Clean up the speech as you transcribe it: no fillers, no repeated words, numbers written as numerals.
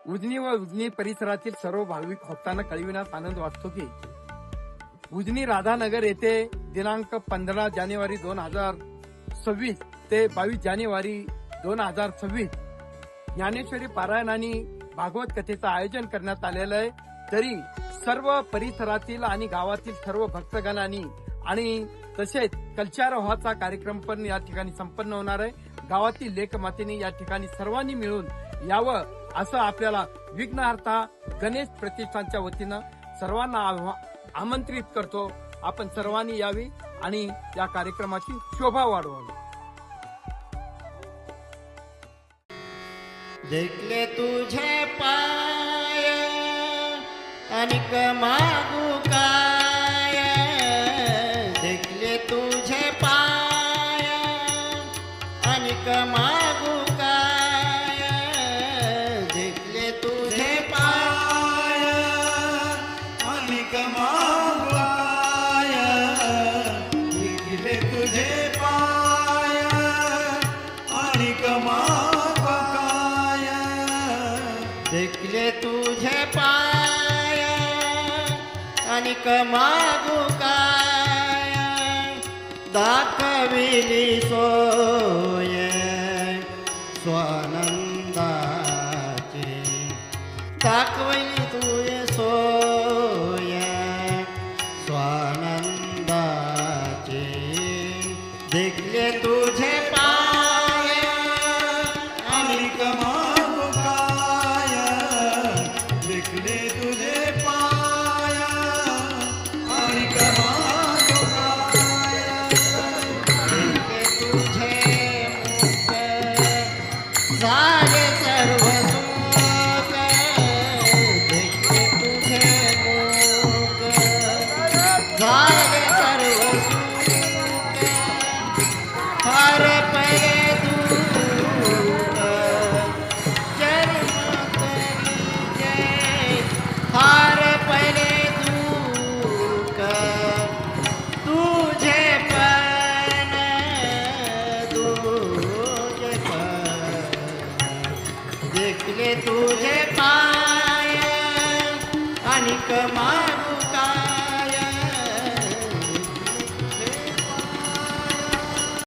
उजनी व उजनी परिसरातील सर्व भाविक भक्तांना कळविण्यात आनंद वाटतो की उजनी राधानगर येथे दिनांक 15 जानेवारी 2026 ते 22 जानेवारी 2026 ज्ञानेश्वरी पारायण आणि भागवत कथेचं आयोजन करण्यात आलेलं आहे। तरी सर्व परिसरातील आणि गावातील सर्व भक्तगणांनी आणि तसेच कल्चारवाचा कार्यक्रम पण या ठिकाणी संपन्न होणार आहे। गावातील लेखमातेनी या ठिकाणी सर्वांनी मिळून यावं असं आपल्याला विघ्नहर्ता गणेश प्रतिष्ठानच्या वतीनं सर्वांना आमंत्रित करतो। आपण सर्वांनी यावी आणि या कार्यक्रमाची शोभा वाढवावी। देखले तुझे पाय अनिक मागू काय, देखले तुझे पाय अनिक मागू काय, देखले तुझे पाय अनिक मागू काय, देखले तुझे पाय अनिक मागू काय, देखले तुझे पाय अनिक मागू काय, दाखविली सोय स्वानंदाची, दाखविली तुझे सोय स्वानंदाची, देखले तुझे पाय अनिक मागू काय, देखले तुझे पाय अनिक मागू काय, देखले तुझे मुख झाले सर्व सुख, देखले तुझे मुख झाले सर्व सुख, हरपले दुःख जन्म तरी जय, हरपले दुःख तुझे पण, तुझे पण, देखले तुझे पाय अनिक मागू